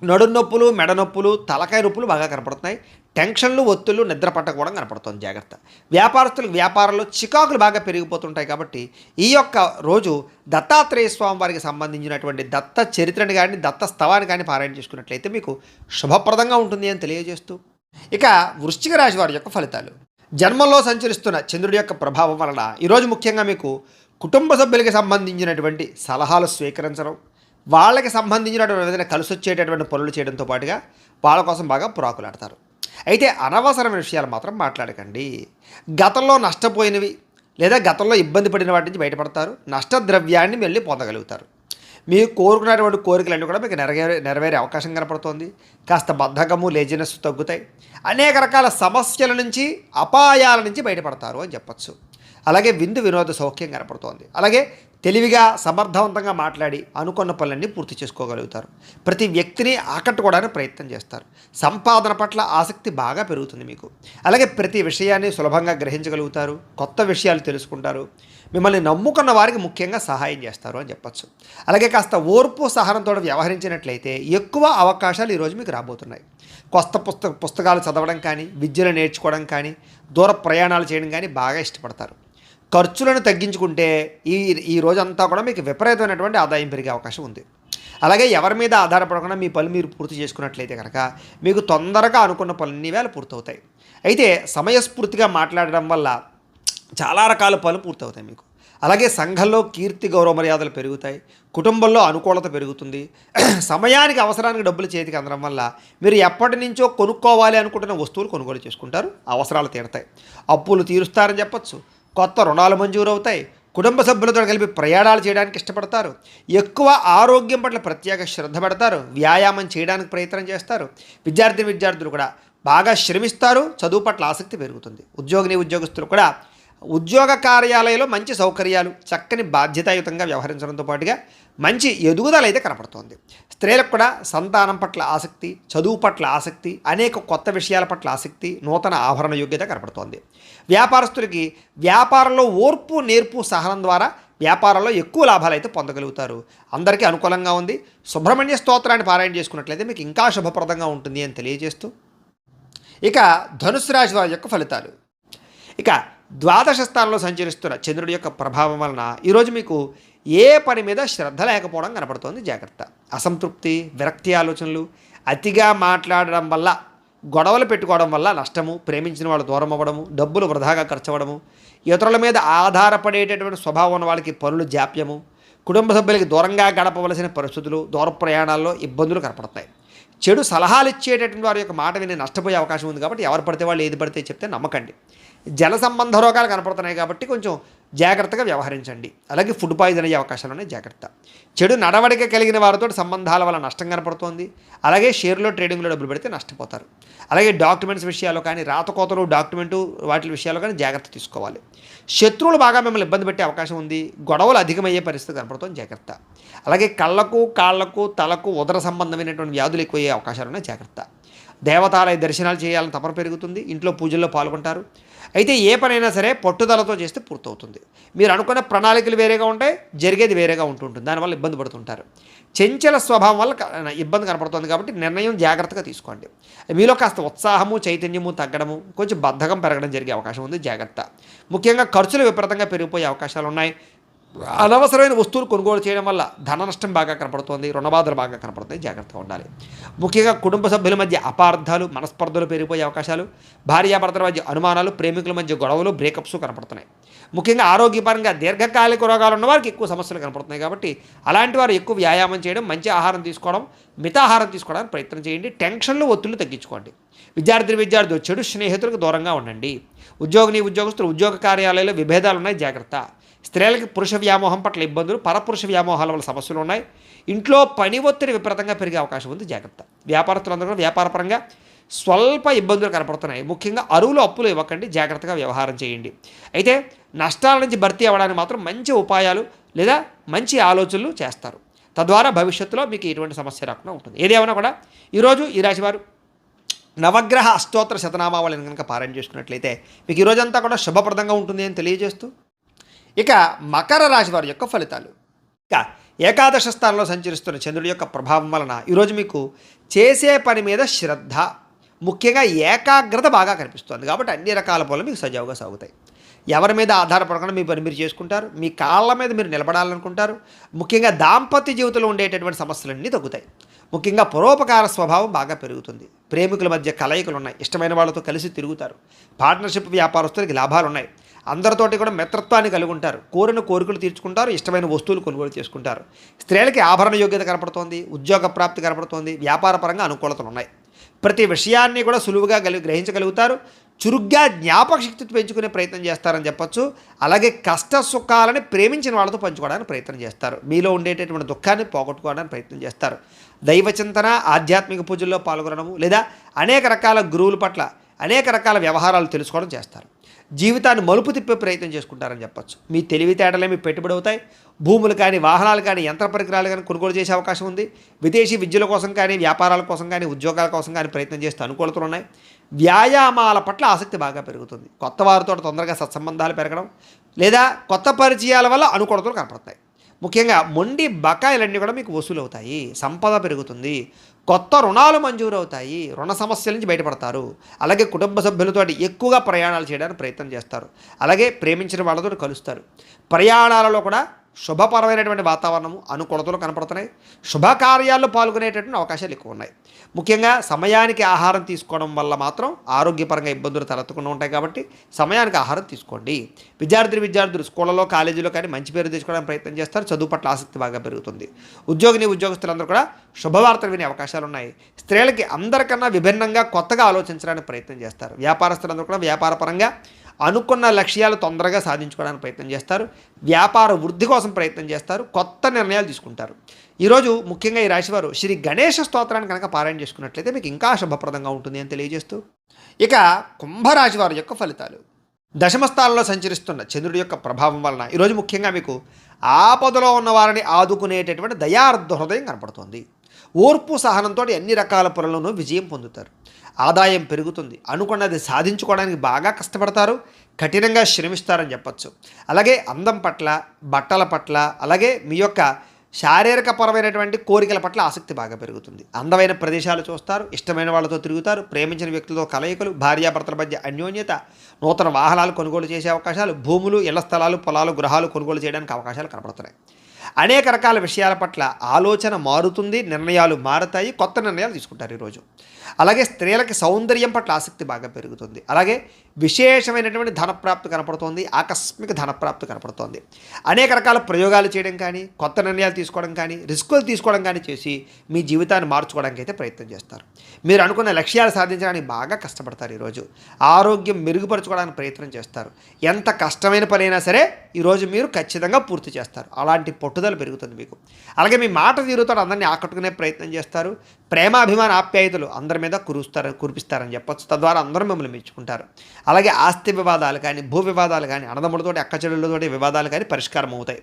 నడుము నొప్పులు, మెడ నొప్పులు, తలకాయ నొప్పులు బాగా కనపడుతున్నాయి. టెన్షన్లు, ఒత్తులు, నిద్ర పట్టకపోవడం కనపడుతుంది. జాగ్రత్త. వ్యాపారస్తులకు వ్యాపారంలో చికాకులు బాగా పెరిగిపోతుంటాయి కాబట్టి ఈ యొక్క రోజు దత్తాత్రేయ స్వామి వారికి సంబంధించినటువంటి దత్త చరిత్రని కానీ, దత్త స్తవాన్ని కానీ పారాయణ చేసుకున్నట్లయితే మీకు శుభప్రదంగా ఉంటుంది అని తెలియజేస్తూ, ఇక వృశ్చిక రాశి వారి యొక్క ఫలితాలు. జన్మంలో సంచరిస్తున్న చంద్రుడి యొక్క ప్రభావం వలన ఈరోజు ముఖ్యంగా మీకు కుటుంబ సభ్యులకి సంబంధించినటువంటి సలహాలు స్వీకరించడం, వాళ్ళకి సంబంధించినటువంటి ఏదైనా కలిసి వచ్చేటటువంటి పనులు చేయడంతో పాటుగా వాళ్ళ కోసం బాగా పురాకులాడతారు. అయితే అనవసరమైన విషయాలు మాత్రం మాట్లాడకండి. గతంలో నష్టపోయినవి లేదా గతంలో ఇబ్బంది పడిన వాటి నుంచి బయటపడతారు. నష్టద్రవ్యాన్ని మళ్ళీ పొందగలుగుతారు. మీరు కోరుకున్నటువంటి కోరికలన్నీ కూడా మీకు నెరవేరే అవకాశం కనపడుతోంది. కాస్త బద్ధకము, లేజినెస్ తగ్గుతాయి. అనేక రకాల సమస్యల నుంచి, అపాయాల నుంచి బయటపడతారు అని చెప్పచ్చు. అలాగే వినోద సౌఖ్యం కనపడుతోంది. అలాగే తెలివిగా, సమర్థవంతంగా మాట్లాడి అనుకున్న పనులన్నీ పూర్తి చేసుకోగలుగుతారు. ప్రతి వ్యక్తిని ఆకట్టుకోవడానికి ప్రయత్నం చేస్తారు. సంపాదన పట్ల ఆసక్తి బాగా పెరుగుతుంది మీకు. అలాగే ప్రతి విషయాన్ని సులభంగా గ్రహించగలుగుతారు. కొత్త విషయాలు తెలుసుకుంటారు. మిమ్మల్ని నమ్ముకున్న వారికి ముఖ్యంగా సహాయం చేస్తారు అని చెప్పచ్చు. అలాగే కాస్త ఓర్పు, సహనంతో వ్యవహరించినట్లయితే ఎక్కువ అవకాశాలు ఈరోజు మీకు రాబోతున్నాయి. కొత్త పుస్తకాలు చదవడం కానీ, విద్యను నేర్చుకోవడం కానీ, దూర ప్రయాణాలు చేయడం కానీ బాగా ఇష్టపడతారు. ఖర్చులను తగ్గించుకుంటే ఈ రోజంతా కూడా మీకు విపరీతమైనటువంటి ఆదాయం పెరిగే అవకాశం ఉంది. అలాగే ఎవరి మీద ఆధారపడకుండా మీ పనులు మీరు పూర్తి చేసుకున్నట్లయితే కనుక మీకు తొందరగా అనుకున్న పనులన్నీ వేళ పూర్తవుతాయి. అయితే సమయస్ఫూర్తిగా మాట్లాడడం వల్ల చాలా రకాల పనులు పూర్తవుతాయి మీకు. అలాగే సంఘంలో కీర్తి, గౌరవ మర్యాదలు పెరుగుతాయి. కుటుంబంలో అనుకూలత పెరుగుతుంది. సమయానికి, అవసరానికి డబ్బులు చేతికి అందడం వల్ల మీరు ఎప్పటి నుంచో కొనుక్కోవాలి అనుకుంటున్న వస్తువులు కొనుగోలు చేసుకుంటారు. అవసరాలు తీరుతాయి. అప్పులు తీరుస్తారని చెప్పచ్చు. కొత్త రుణాలు మంజూరు అవుతాయి. కుటుంబ సభ్యులతో కలిపి ప్రయాణాలు చేయడానికి ఇష్టపడతారు. ఎక్కువ ఆరోగ్యం పట్ల ప్రత్యేక శ్రద్ధ పెడతారు. వ్యాయామం చేయడానికి ప్రయత్నం చేస్తారు. విద్యార్థులు కూడా బాగా శ్రమిస్తారు. చదువు పట్ల ఆసక్తి పెరుగుతుంది. ఉద్యోగస్తులు కూడా ఉద్యోగ కార్యాలయంలో మంచి సౌకర్యాలు, చక్కని బాధ్యతాయుతంగా వ్యవహరించడంతో పాటుగా మంచి ఎదుగుదల అయితే కనపడుతోంది. స్త్రీలకు కూడా సంతానం పట్ల ఆసక్తి, చదువు పట్ల ఆసక్తి, అనేక కొత్త విషయాల పట్ల ఆసక్తి, నూతన ఆభరణ యోగ్యత కనపడుతోంది. వ్యాపారస్తులకి వ్యాపారంలో ఓర్పు, నేర్పు, సహనం ద్వారా వ్యాపారంలో ఎక్కువ లాభాలు అయితే పొందగలుగుతారు. అందరికీ అనుకూలంగా ఉంది. సుబ్రహ్మణ్య స్తోత్రాన్ని పారాయణ చేసుకున్నట్లయితే మీకు ఇంకా శుభప్రదంగా ఉంటుంది అని తెలియజేస్తూ, ఇక ధనుసు రాశి వారి యొక్క ఫలితాలు. ఇక ద్వాదశ స్థానంలో సంచరిస్తున్న చంద్రుడి యొక్క ప్రభావం వలన ఈరోజు మీకు ఏ పని మీద శ్రద్ధ లేకపోవడం కనపడుతోంది. జాగ్రత్త. అసంతృప్తి, విరక్తి ఆలోచనలు, అతిగా మాట్లాడడం వల్ల, గొడవలు పెట్టుకోవడం వల్ల నష్టము, ప్రేమించిన వాళ్ళు దూరం అవ్వడము, డబ్బులు వృధాగా ఖర్చు అవ్వడము, ఇతరుల మీద ఆధారపడేటటువంటి స్వభావం ఉన్న వాళ్ళకి పనులు జాప్యము, కుటుంబ సభ్యులకి దూరంగా గడపవలసిన పరిస్థితులు, దూర ప్రయాణాల్లో ఇబ్బందులు కనపడతాయి. చెడు సలహాలు ఇచ్చేటటువంటి వారి యొక్క మాట విని నష్టపోయే అవకాశం ఉంది కాబట్టి ఎవరు పడితే వాళ్ళు ఏది పడితే చెప్తే నమ్మకండి. జల సంబంధ రోగాలు కనపడుతున్నాయి కాబట్టి కొంచెం జాగ్రత్తగా వ్యవహరించండి. అలాగే ఫుడ్ పాయిజన్ అయ్యే అవకాశాలు ఉన్నాయి. జాగ్రత్త. చెడు నడవడిక కలిగిన వారితో సంబంధాల వల్ల నష్టం కనపడుతోంది. అలాగే షేర్లో, ట్రేడింగ్లో డబ్బులు పెడితే నష్టపోతారు. అలాగే డాక్యుమెంట్స్ విషయాల్లో కానీ, రాతకోతలు, డాక్యుమెంటు వాటి విషయాల్లో కానీ జాగ్రత్త తీసుకోవాలి. శత్రువులు బాగా మిమ్మల్ని ఇబ్బంది పెట్టే అవకాశం ఉంది. గొడవలు అధికమయ్యే పరిస్థితి కనపడుతుంది. జాగ్రత్త. అలాగే కళ్ళకు, కాళ్లకు, తలకు, ఉదర సంబంధమైనటువంటి వ్యాధులు ఎక్కువయ్యే అవకాశాలు ఉన్నాయి. జాగ్రత్త. దేవతాలయ దర్శనాలు చేయాలని తపన పెరుగుతుంది. ఇంట్లో పూజల్లో పాల్గొంటారు. అయితే ఏ పనైనా సరే పట్టుదలతో చేస్తే పూర్తవుతుంది. మీరు అనుకున్న ప్రణాళికలు వేరేగా ఉంటాయి, జరిగేది వేరేగా ఉంటుంటుంది. దానివల్ల ఇబ్బంది పడుతుంటారు. చంచల స్వభావం వల్ల ఇబ్బంది కనపడుతుంది కాబట్టి నిర్ణయం జాగ్రత్తగా తీసుకోండి. మీలో కాస్త ఉత్సాహము, చైతన్యము తగ్గడము, కొంచెం బద్ధకం పెరగడం జరిగే అవకాశం ఉంది. జాగ్రత్త. ముఖ్యంగా ఖర్చులు విపరీతంగా పెరిగిపోయే అవకాశాలు ఉన్నాయి. అనవసరమైన వస్తువులు కొనుగోలు చేయడం వల్ల ధన నష్టం బాగా కనపడుతోంది, రుణబాధలు బాగా కనపడుతాయి, జాగ్రత్తగా ఉండాలి. ముఖ్యంగా కుటుంబ సభ్యుల మధ్య అపార్థాలు, మనస్పర్ధలు పెరిగిపోయే అవకాశాలు, భార్యాభర్తల మధ్య అనుమానాలు, ప్రేమికుల మధ్య గొడవలు, బ్రేకప్స్ కనపడుతున్నాయి. ముఖ్యంగా ఆరోగ్యపరంగా దీర్ఘకాలిక రోగాలు ఉన్న వారికి ఎక్కువ సమస్యలు కనపడుతున్నాయి. కాబట్టి అలాంటి వారు ఎక్కువ వ్యాయామం చేయడం, మంచి ఆహారం తీసుకోవడం, మితాహారం తీసుకోవడానికి ప్రయత్నం చేయండి. టెన్షన్లు, ఒత్తిళ్లు తగ్గించుకోండి. విద్యార్థులు చెడు స్నేహితులకు దూరంగా ఉండండి. ఉద్యోగస్తులు ఉద్యోగ కార్యాలయాల్లో విభేదాలు ఉన్నాయి, జాగ్రత్త. స్త్రీలకి పురుష వ్యామోహం పట్ల ఇబ్బందులు, పరపురుష వ్యామోహాల వల్ల సమస్యలు ఉన్నాయి. ఇంట్లో పని ఒత్తిడి విపరీతంగా పెరిగే అవకాశం ఉంది, జాగ్రత్త. వ్యాపారస్తులందరూ కూడా వ్యాపారపరంగా స్వల్ప ఇబ్బందులు కనపడుతున్నాయి. ముఖ్యంగా అప్పులు ఇవ్వకండి, జాగ్రత్తగా వ్యవహారం చేయండి. అయితే నష్టాల నుంచి భర్తీ అవ్వడానికి మాత్రం మంచి ఉపాయాలు లేదా మంచి ఆలోచనలు చేస్తారు. తద్వారా భవిష్యత్తులో మీకు ఎటువంటి సమస్య రాకుండా ఉంటుంది. ఏదేమైనా కూడా ఈరోజు ఈ రాశివారు నవగ్రహ అష్టోత్తర శతనామావళిని కనుక పారాయణ చేసుకున్నట్లయితే మీకు ఈరోజంతా కూడా శుభప్రదంగా ఉంటుంది అని తెలియజేస్తూ, ఇక మకర రాశి వారి యొక్క ఫలితాలు. ఇక ఏకాదశ స్థానంలో సంచరిస్తున్న చంద్రుడి యొక్క ప్రభావం వలన ఈరోజు మీకు చేసే పని మీద శ్రద్ధ, ముఖ్యంగా ఏకాగ్రత బాగా కనిపిస్తుంది. కాబట్టి అన్ని రకాల పనులు మీకు సజావుగా సాగుతాయి. ఎవరి మీద ఆధారపడకుండా మీ పని మీరు చేసుకుంటారు. మీ కాళ్ళ మీద మీరు నిలబడాలనుకుంటారు. ముఖ్యంగా దాంపత్య జీవితంలో ఉండేటటువంటి సమస్యలన్నీ తగ్గుతాయి. ముఖ్యంగా పరోపకార స్వభావం బాగా పెరుగుతుంది. ప్రేమికుల మధ్య కలయికలు ఉన్నాయి. ఇష్టమైన వాళ్ళతో కలిసి తిరుగుతారు. పార్ట్నర్షిప్ వ్యాపారస్తులకి లాభాలు ఉన్నాయి. అందరితోటి కూడా మిత్రత్వాన్ని కలిగి ఉంటారు. కోరిన కోరికలు తీర్చుకుంటారు. ఇష్టమైన వస్తువులు కొనుగోలు చేసుకుంటారు. స్త్రీలకి ఆభరణ యోగ్యత కనపడుతోంది. ఉద్యోగ ప్రాప్తి కనపడుతోంది. వ్యాపారపరంగా అనుకూలతలు ఉన్నాయి. ప్రతి విషయాన్ని కూడా సులువుగా గ్రహించగలుగుతారు. చురుగ్గా జ్ఞాపక శక్తి పెంచుకునే ప్రయత్నం చేస్తారని చెప్పొచ్చు. అలాగే కష్ట సుఖాలని ప్రేమించిన వాళ్ళతో పంచుకోవడానికి ప్రయత్నం చేస్తారు. మీలో ఉండేటటువంటి దుఃఖాన్ని పోగొట్టుకోవడానికి ప్రయత్నం చేస్తారు. దైవ చింతన, ఆధ్యాత్మిక పూజల్లో పాల్గొనడము లేదా అనేక రకాల గురువుల పట్ల అనేక రకాల వ్యవహారాలు తెలుసుకోవడం చేస్తారు. జీవితాన్ని మలుపు తిప్పే ప్రయత్నం చేసుకుంటారని చెప్పొచ్చు. మీ తెలివితేటలే మీ పెట్టుబడి అవుతాయి. భూములు కానీ, వాహనాలు కానీ, యంత్ర పరికరాలు కానీ కొనుగోలు చేసే అవకాశం ఉంది. విదేశీ విద్యల కోసం కానీ, వ్యాపారాల కోసం కానీ, ఉద్యోగాల కోసం కానీ ప్రయత్నం చేస్తూ అనుకూలతలు ఉన్నాయి. వ్యాయామాల పట్ల ఆసక్తి బాగా పెరుగుతుంది. కొత్త వారితో తొందరగా సత్సంబంధాలు పెరగడం లేదా కొత్త పరిచయాల వల్ల అనుకూలతలు కనపడతాయి. ముఖ్యంగా మొండి బకాయిలన్నీ కూడా మీకు వసూలు అవుతాయి. సంపద పెరుగుతుంది. కొత్త రుణాలు మంజూరు అవుతాయి. రుణ సమస్యల నుంచి బయటపడతారు. అలాగే కుటుంబ సభ్యులతో ఎక్కువగా ప్రయాణాలు చేయడానికి ప్రయత్నం చేస్తారు. అలాగే ప్రేమించిన వాళ్ళతో కలుస్తారు. ప్రయాణాలలో కూడా శుభపరమైనటువంటి వాతావరణము, అనుకూలతలు కనపడుతున్నాయి. శుభకార్యాల్లో పాల్గొనేటటువంటి అవకాశాలు ఎక్కువ ఉన్నాయి. ముఖ్యంగా సమయానికి ఆహారం తీసుకోవడం వల్ల మాత్రం ఆరోగ్యపరంగా ఇబ్బందులు తలెత్తకుండా ఉంటాయి. కాబట్టి సమయానికి ఆహారం తీసుకోండి. విద్యార్థులు స్కూళ్ళలో, కాలేజీలో కానీ మంచి పేరు తెచ్చుకోవడానికి ప్రయత్నం చేస్తారు. చదువు పట్ల ఆసక్తి బాగా పెరుగుతుంది. ఉద్యోగస్తులందరూ కూడా శుభవార్తలు వినే అవకాశాలు ఉన్నాయి. స్త్రీలకి అందరికన్నా విభిన్నంగా కొత్తగా ఆలోచించడానికి ప్రయత్నం చేస్తారు. వ్యాపారస్తులందరూ కూడా వ్యాపారపరంగా అనుకున్న లక్ష్యాలు తొందరగా సాధించుకోవడానికి ప్రయత్నం చేస్తారు. వ్యాపార వృద్ధి కోసం ప్రయత్నం చేస్తారు. కొత్త నిర్ణయాలు తీసుకుంటారు. ఈరోజు ముఖ్యంగా ఈ రాశివారు శ్రీ గణేష స్తోత్రాన్ని కనుక పారాయణ చేసుకున్నట్లయితే మీకు ఇంకా శుభప్రదంగా ఉంటుంది అని తెలియజేస్తూ, ఇక కుంభరాశి వారి యొక్క ఫలితాలు. దశమస్థానంలో సంచరిస్తున్న చంద్రుడి యొక్క ప్రభావం వలన ఈరోజు ముఖ్యంగా మీకు ఆపదలో ఉన్న వారిని ఆదుకునేటటువంటి దయార్ధ హృదయం కనపడుతుంది. ఓర్పు సహనంతో అన్ని రకాల పనులను విజయం పొందుతారు. ఆదాయం పెరుగుతుంది. అనుకున్నది సాధించుకోవడానికి బాగా కష్టపడతారు. కఠినంగా శ్రమిస్తారని చెప్పచ్చు. అలాగే అందం పట్ల, బట్టల పట్ల, అలాగే మీ యొక్క శారీరకపరమైనటువంటి కోరికల పట్ల ఆసక్తి బాగా పెరుగుతుంది. అందమైన ప్రదేశాలు చూస్తారు. ఇష్టమైన వాళ్ళతో తిరుగుతారు. ప్రేమించిన వ్యక్తులతో కలయికలు, భార్యాభర్తల మధ్య అన్యోన్యత, నూతన వాహనాలు కొనుగోలు చేసే అవకాశాలు, భూములు, ఇళ్ల స్థలాలు, పొలాలు, గృహాలు కొనుగోలు చేయడానికి అవకాశాలు కనపడుతున్నాయి. అనేక రకాల విషయాల పట్ల ఆలోచన మారుతుంది. నిర్ణయాలు మారుతాయి. కొత్త నిర్ణయాలు తీసుకుంటారు ఈరోజు. అలాగే స్త్రీలకి సౌందర్యం పట్ల ఆసక్తి బాగా పెరుగుతుంది. అలాగే విశేషమైనటువంటి ధనప్రాప్తి కనపడుతోంది. ఆకస్మిక ధనప్రాప్తి కనపడుతోంది. అనేక రకాల ప్రయోగాలు చేయడం కానీ, కొత్త నిర్ణయాలు తీసుకోవడం కానీ, రిస్కులు తీసుకోవడం కానీ చేసి మీ జీవితాన్ని మార్చుకోవడానికి అయితే ప్రయత్నం చేస్తారు. మీరు అనుకున్న లక్ష్యాలు సాధించడానికి బాగా కష్టపడతారు. ఈరోజు ఆరోగ్యం మెరుగుపరచుకోవడానికి ప్రయత్నం చేస్తారు. ఎంత కష్టమైన పనైనా సరే ఈరోజు మీరు ఖచ్చితంగా పూర్తి చేస్తారు. అలాంటి పట్టుదల పెరుగుతుంది మీకు. అలాగే మీ మాట తీరుతో అందరినీ ఆకట్టుకునే ప్రయత్నం చేస్తారు. ప్రేమాభిమాన ఆప్యాయతలు అందరి మీద కురిపిస్తారని చెప్పొచ్చు. తద్వారా అందరూ మిమ్మల్ని మెచ్చుకుంటారు. అలాగే ఆస్తి వివాదాలు కానీ, భూ వివాదాలు కానీ, అన్నదమ్ములతోటి, అక్కచెల్లెళ్ళతోటి వివాదాలు కానీ పరిష్కారం అవుతాయి.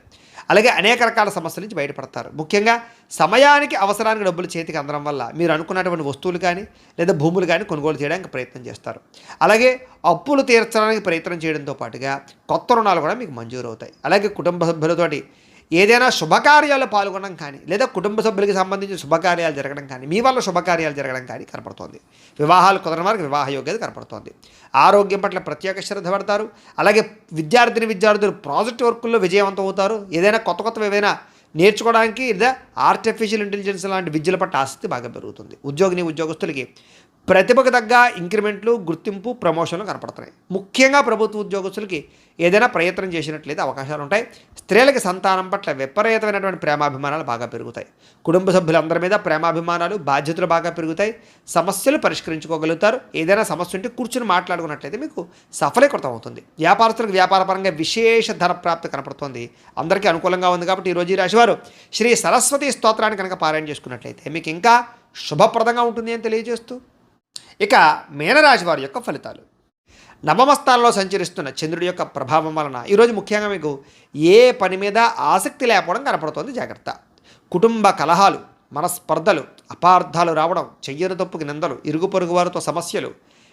అలాగే అనేక రకాల సమస్యల నుంచి బయటపడతారు. ముఖ్యంగా సమయానికి అవసరానికి డబ్బులు చేతికి అందడం వల్ల మీరు అనుకున్నటువంటి వస్తువులు కానీ లేదా భూములు కానీ కొనుగోలు చేయడానికి ప్రయత్నం చేస్తారు. అలాగే అప్పులు తీర్చడానికి ప్రయత్నం చేయడంతో పాటుగా కొత్త రుణాలు కూడా మీకు మంజూరు అవుతాయి. అలాగే కుటుంబ సభ్యులతోటి ఏదైనా శుభకార్యాలు పాల్గొనడం కానీ లేదా కుటుంబ సభ్యులకి సంబంధించిన శుభకార్యాలు జరగడం కానీ, మీ వల్ల శుభకార్యాలు జరగడం కానీ కనపడుతోంది. వివాహాలు కుదరని వారికి వివాహ యోగ్యత కనపడుతోంది. ఆరోగ్యం పట్ల ప్రత్యేక శ్రద్ధ పడతారు. అలాగే విద్యార్థులు ప్రాజెక్ట్ వర్కుల్లో విజయవంతం అవుతారు. ఏదైనా కొత్త ఏవైనా నేర్చుకోవడానికి లేదా ఆర్టిఫిషియల్ ఇంటెలిజెన్స్ లాంటి విద్యల పట్ల ఆసక్తి బాగా పెరుగుతుంది. ఉద్యోగస్తులకి ప్రతిభకు తగ్గ ఇంక్రిమెంట్లు, గుర్తింపు, ప్రమోషన్లు కనపడుతున్నాయి. ముఖ్యంగా ప్రభుత్వ ఉద్యోగస్తులకి ఏదైనా ప్రయత్నం చేసినట్లయితే అవకాశాలు ఉంటాయి. స్త్రీలకి సంతానం పట్ల విపరీతమైనటువంటి ప్రేమాభిమానాలు బాగా పెరుగుతాయి. కుటుంబ సభ్యులందరి మీద ప్రేమాభిమానాలు, బాధ్యతలు బాగా పెరుగుతాయి. సమస్యలు పరిష్కరించుకోగలుగుతారు. ఏదైనా సమస్య ఉంటే కూర్చుని మాట్లాడుకున్నట్లయితే మీకు సఫలీకృతం అవుతుంది. వ్యాపారస్తులకు వ్యాపారపరంగా విశేష ధన ప్రాప్తి కనపడుతుంది. అందరికీ అనుకూలంగా ఉంది కాబట్టి ఈరోజు ఈ రాశివారు శ్రీ సరస్వతి స్తోత్రాన్ని కనుక పారాయణ చేసుకున్నట్లయితే మీకు ఇంకా శుభప్రదంగా ఉంటుంది అని తెలియజేస్తూ, ఇక మీనరాశి వారి యొక్క ఫలితాలు. నవమస్థానంలో సంచరిస్తున్న చంద్రుడి యొక్క ప్రభావం వలన ఈరోజు ముఖ్యంగా మీకు ఏ పని మీద ఆసక్తి లేకపోవడం కనపడుతోంది. జాగ్రత్త. కుటుంబ కలహాలు, మనస్పర్ధలు, అపార్థాలు రావడం, చెయ్యని తప్పుకి నిందలు, ఇరుగు పొరుగు వారితో సమస్యలు,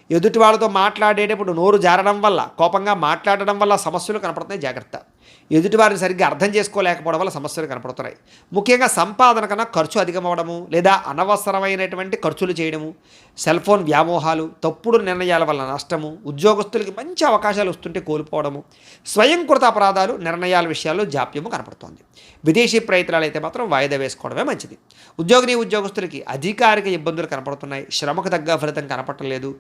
ఎదుటి వాళ్ళతో మాట్లాడేటప్పుడు నోరు జారడం వల్ల, కోపంగా మాట్లాడడం వల్ల సమస్యలు కనపడుతున్నాయి. జాగ్రత్త. ఎదుటివారిని సరిగ్గా అర్థం చేసుకోలేకపోవడం వల్ల సమస్యలు కనపడుతున్నాయి. ముఖ్యంగా సంపాదన కన్నా ఖర్చు అధికమవడము, లేదా అనవసరమైనటువంటి ఖర్చులు చేయడము, సెల్ ఫోన్ వ్యామోహాలు, తప్పుడు నిర్ణయాల వల్ల నష్టము, ఉద్యోగస్తులకి మంచి అవకాశాలు వస్తుంటే కోల్పోవడము, స్వయంకృత అపరాధాలు, నిర్ణయాల విషయాల్లో జాప్యము కనపడుతోంది. విదేశీ ప్రయత్నాలు అయితే మాత్రం వాయిదా వేసుకోవడమే మంచిది. ఉద్యోగస్తులకి అధికారిక ఇబ్బందులు కనపడుతున్నాయి. శ్రమకు తగ్గ ఫలితం కనపడలేదు.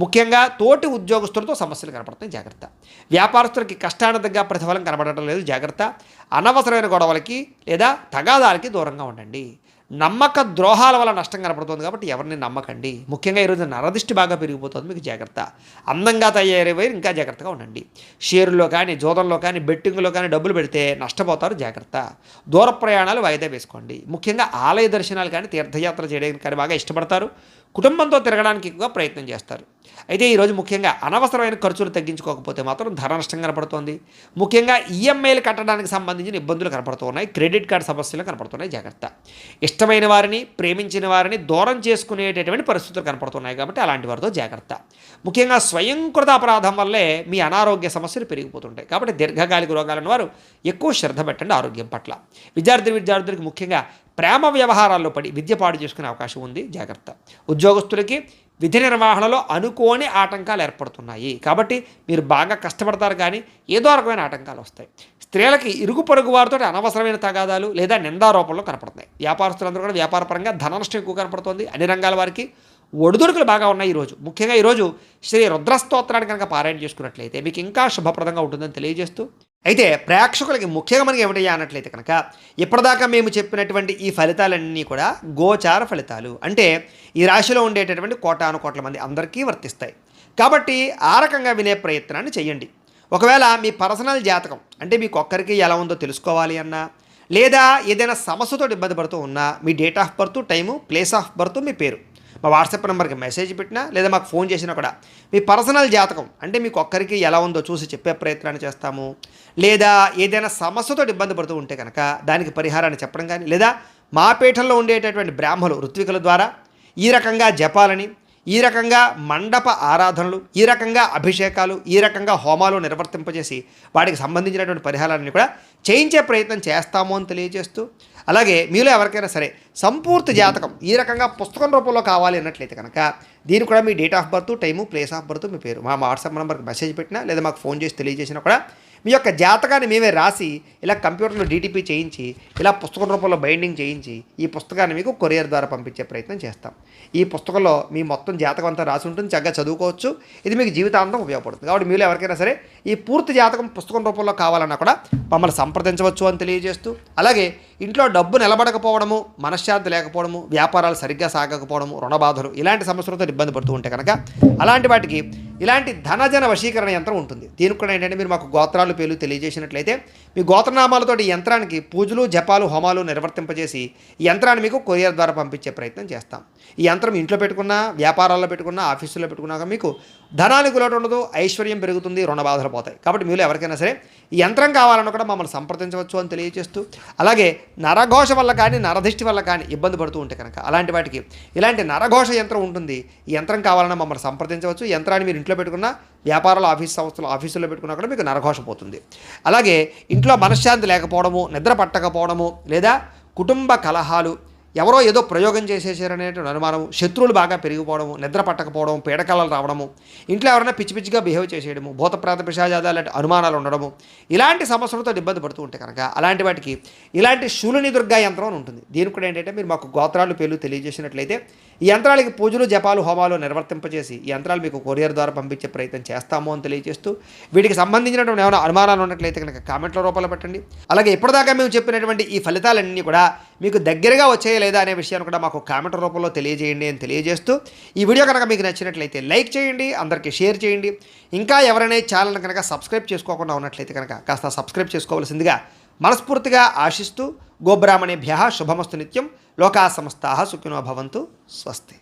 ముఖ్యంగా తోటి ఉద్యోగస్తులతో సమస్యలు కనపడుతున్నాయి. జాగ్రత్త. వ్యాపారస్తులకి కష్టానికి తగ్గ ప్రతిఫలం కనబడటం లేదు. జాగ్రత్త. అనవసరమైన గొడవలకి లేదా తగాదాలకి దూరంగా ఉండండి. నమ్మక ద్రోహాల వల్ల నష్టం కనపడుతుంది కాబట్టి ఎవరిని నమ్మకండి. ముఖ్యంగా ఈరోజు నరదిష్టి బాగా పెరిగిపోతుంది. మీకు జాగ్రత్త. అందంగా తయారయ్యే ఇంకా జాగ్రత్తగా ఉండండి. షేరుల్లో కానీ, జోదంలో కానీ, బెట్టింగ్లో కానీ డబ్బులు పెడితే నష్టపోతారు. జాగ్రత్త. దూర ప్రయాణాలు వాయిదా వేసుకోండి. ముఖ్యంగా ఆలయ దర్శనాలు కానీ, తీర్థయాత్ర చేయడానికి కానీ బాగా ఇష్టపడతారు. కుటుంబంతో తిరగడానికి ఎక్కువగా ప్రయత్నం చేస్తారు. అయితే ఈరోజు ముఖ్యంగా అనవసరమైన ఖర్చులు తగ్గించుకోకపోతే మాత్రం ధన నష్టం కనపడుతోంది. ముఖ్యంగా ఈఎంఐలు కట్టడానికి సంబంధించిన ఇబ్బందులు కనపడుతున్నాయి. క్రెడిట్ కార్డు సమస్యలు కనపడుతున్నాయి. జాగ్రత్త. ఇష్టమైన వారిని, ప్రేమించిన వారిని దూరం చేసుకునేటటువంటి పరిస్థితులు కనపడుతున్నాయి కాబట్టి అలాంటి వారితో జాగ్రత్త. ముఖ్యంగా స్వయంకృత అపరాధం వల్లే మీ అనారోగ్య సమస్యలు పెరిగిపోతుంటాయి కాబట్టి దీర్ఘకాలిక రోగాలను వారు ఎక్కువ శ్రద్ధ పెట్టండి ఆరోగ్యం పట్ల. విద్యార్థులకు ముఖ్యంగా ప్రేమ వ్యవహారాల్లో పడి విద్య పాడు చేసుకునే అవకాశం ఉంది. జాగ్రత్త. ఉద్యోగస్తులకి విధి నిర్వహణలో అనుకోని ఆటంకాలు ఏర్పడుతున్నాయి కాబట్టి మీరు బాగా కష్టపడతారు కానీ ఏదో రకమైన ఆటంకాలు వస్తాయి. స్త్రీలకి ఇరుగు పొరుగు వారితో అనవసరమైన తగాదాలు లేదా నిందారోపణలు కనపడుతున్నాయి. వ్యాపారస్తులందరూ కూడా వ్యాపారపరంగా ధన నష్టం ఎక్కువ కనపడుతుంది. అన్ని రంగాల వారికి ఒడిదుడుకులు బాగా ఉన్నాయి ఈరోజు. ముఖ్యంగా ఈరోజు శ్రీ రుద్రస్తోత్రాన్ని కనుక పారాయణ చేసుకున్నట్లయితే మీకు ఇంకా శుభప్రదంగా ఉంటుందని తెలియజేస్తూ, అయితే ప్రేక్షకులకి ముఖ్యంగా మనకి ఏమిటయ్యా అన్నట్లయితే కనుక ఇప్పటిదాకా మేము చెప్పినటువంటి ఈ ఫలితాలన్నీ కూడా గోచార ఫలితాలు, అంటే ఈ రాశిలో ఉండేటటువంటి కోటాను కోట్ల మంది అందరికీ వర్తిస్తాయి. కాబట్టి ఆ రకంగా వినే ప్రయత్నాన్ని చేయండి. ఒకవేళ మీ పర్సనల్ జాతకం అంటే మీకు ఒక్కరికి ఎలా ఉందో తెలుసుకోవాలి అన్నా, లేదా ఏదైనా సమస్యతో ఇబ్బంది పడుతూ ఉన్నా మీ date of birth, time, place of birth, మీ పేరు మా వాట్సాప్ నెంబర్కి మెసేజ్ పెట్టినా లేదా మాకు ఫోన్ చేసినా కూడా మీ పర్సనల్ జాతకం అంటే మీకు ఒక్కరికి ఎలా ఉందో చూసి చెప్పే ప్రయత్నాన్ని చేస్తాము. లేదా ఏదైనా సమస్యతో ఇబ్బంది పడుతూ ఉంటే కనుక దానికి పరిహారాన్ని చెప్పడం కానీ, లేదా మా పీఠంలో ఉండేటటువంటి బ్రాహ్మలు ఋత్వికుల ద్వారా ఈ రకంగా జపాలని, ఈ రకంగా మండప ఆరాధనలు, ఈ రకంగా అభిషేకాలు, ఈ రకంగా హోమాలు నిర్వర్తింపజేసి వాటికి సంబంధించినటువంటి పరిహారాన్ని కూడా చేయించే ప్రయత్నం చేస్తాము అని తెలియజేస్తూ, అలాగే మీలో ఎవరికైనా సరే సంపూర్తి జాతకం ఈ రకంగా పుస్తకం రూపంలో కావాలి అన్నట్లయితే కనుక దీనికి కూడా మీ date of birth, time, place of birth, మీ పేరు మా వాట్సాప్ నెంబర్కి మెసేజ్ పెట్టినా లేదా మాకు ఫోన్ చేసి తెలియజేసినా కూడా మీ యొక్క జాతకాన్ని మేమే రాసి ఇలా కంప్యూటర్లో డీటీపీ చేయించి ఇలా పుస్తకం రూపంలో బైండింగ్ చేయించి ఈ పుస్తకాన్ని మీకు కొరియర్ ద్వారా పంపించే ప్రయత్నం చేస్తాం. ఈ పుస్తకంలో మీ మొత్తం జాతకం అంతా రాసి ఉంటుంది, చక్కగా చదువుకోవచ్చు. ఇది మీకు జీవితాంతం ఉపయోగపడుతుంది. కాబట్టి మీరు ఎవరికైనా సరే ఈ పూర్తి జాతకం పుస్తకం రూపంలో కావాలన్నా కూడా మమ్మల్ని సంప్రదించవచ్చు అని తెలియజేస్తూ, అలాగే ఇంట్లో డబ్బు నిలబడకపోవడము, మనశ్శాంతి లేకపోవడము, వ్యాపారాలు సరిగ్గా సాగకపోవడము, రుణబాధలు ఇలాంటి సమస్యలతో ఇబ్బంది పడుతూ ఉంటే కనుక అలాంటి వాటికి ఇలాంటి ధనజన వశీకరణ యంత్రం ఉంటుంది. దీనికి కూడా ఏంటంటే మీరు మాకు గోత్రాలు పేర్లు తెలియజేసినట్లయితే మీ గోత్రనామాలతో ఈ యంత్రానికి పూజలు, జపాలు, హోమాలు నిర్వర్తింపజేసి ఈ యంత్రాన్ని మీకు కొరియర్ ద్వారా పంపించే ప్రయత్నం చేస్తాం. ఈ యంత్రం ఇంట్లో పెట్టుకున్నా, వ్యాపారాల్లో పెట్టుకున్నా, ఆఫీసుల్లో పెట్టుకున్నాక మీకు ధనానికి లోటు ఉండదు, ఐశ్వర్యం పెరుగుతుంది, రుణ బాధలు పోతాయి. కాబట్టి మీరు ఎవరికైనా సరే ఈ యంత్రం కావాలన్నా కూడా మమ్మల్ని సంప్రదించవచ్చు అని తెలియజేస్తూ, అలాగే నరఘోష వల్ల కానీ, నరదిష్టి వల్ల కానీ ఇబ్బంది పడుతూ ఉంటే కనుక అలాంటి వాటికి ఇలాంటి నరఘోష యంత్రం ఉంటుంది. ఈ యంత్రం కావాలన్నా మమ్మల్ని సంప్రదించవచ్చు. ఈ యంత్రాన్ని మీరు ఇంట్లో పెట్టుకున్న, వ్యాపారాలు, ఆఫీసుల్లో పెట్టుకున్నా కూడా మీకు నరఘోష పోతుంది. అలాగే ఇంట్లో మనశ్శాంతి లేకపోవడము, నిద్ర పట్టకపోవడము, లేదా కుటుంబ కలహాలు, ఎవరో ఏదో ప్రయోగం చేసేసారనేటువంటి అనుమానము, శత్రువులు బాగా పెరిగిపోవడము, నిద్ర పట్టకపోవడం, పీడకలలు రావడము, ఇంట్లో ఎవరైనా పిచ్చి పిచ్చిగా బిహేవ్ చేసేయడము, భూతప్రేత పిశాచాలు లాంటి అనుమానాలు ఉండడము, ఇలాంటి సమస్యలతో ఇబ్బంది పడుతూ ఉంటే కనుక అలాంటి వాటికి ఇలాంటి శూలిని దుర్గా యంత్రం అని ఉంటుంది. దీనికి కూడా ఏంటంటే మీరు మాకు గోత్రాలు పేర్లు తెలియజేసినట్లయితే ఈ యంత్రాలకి పూజలు జపాలు హోమాలు నిర్వర్తింపజేసి ఈ యంత్రాలు మీకు కొరియర్ ద్వారా పంపించే ప్రయత్నం చేస్తాము అని తెలియజేస్తూ, వీటికి సంబంధించినటువంటి ఏమైనా అనుమానాలు ఉన్నట్లయితే కనుక కామెంట్ల రూపంలో పెట్టండి. అలాగే ఇప్పటిదాకా మేము చెప్పినటువంటి ఈ ఫలితాలన్నీ కూడా మీకు దగ్గరగా వచ్చాయా లేదా అనే విషయాన్ని కూడా మాకు కామెంట్ రూపంలో తెలియజేయండి అని తెలియజేస్తూ, ఈ వీడియో కనుక మీకు నచ్చినట్లయితే లైక్ చేయండి, అందరికీ షేర్ చేయండి. ఇంకా ఎవరైనా ఛానల్ కనుక సబ్స్క్రైబ్ చేసుకోకుండా ఉన్నట్లయితే కనుక కాస్త సబ్స్క్రైబ్ చేసుకోవాల్సిందిగా మనస్ఫూర్తిగా ఆశిస్తూ, గోబ్రాహ్మణేభ్యః శుభమస్తు నిత్యం, లోకా సమస్తాః సుఖినో భవంతు, స్వస్తి.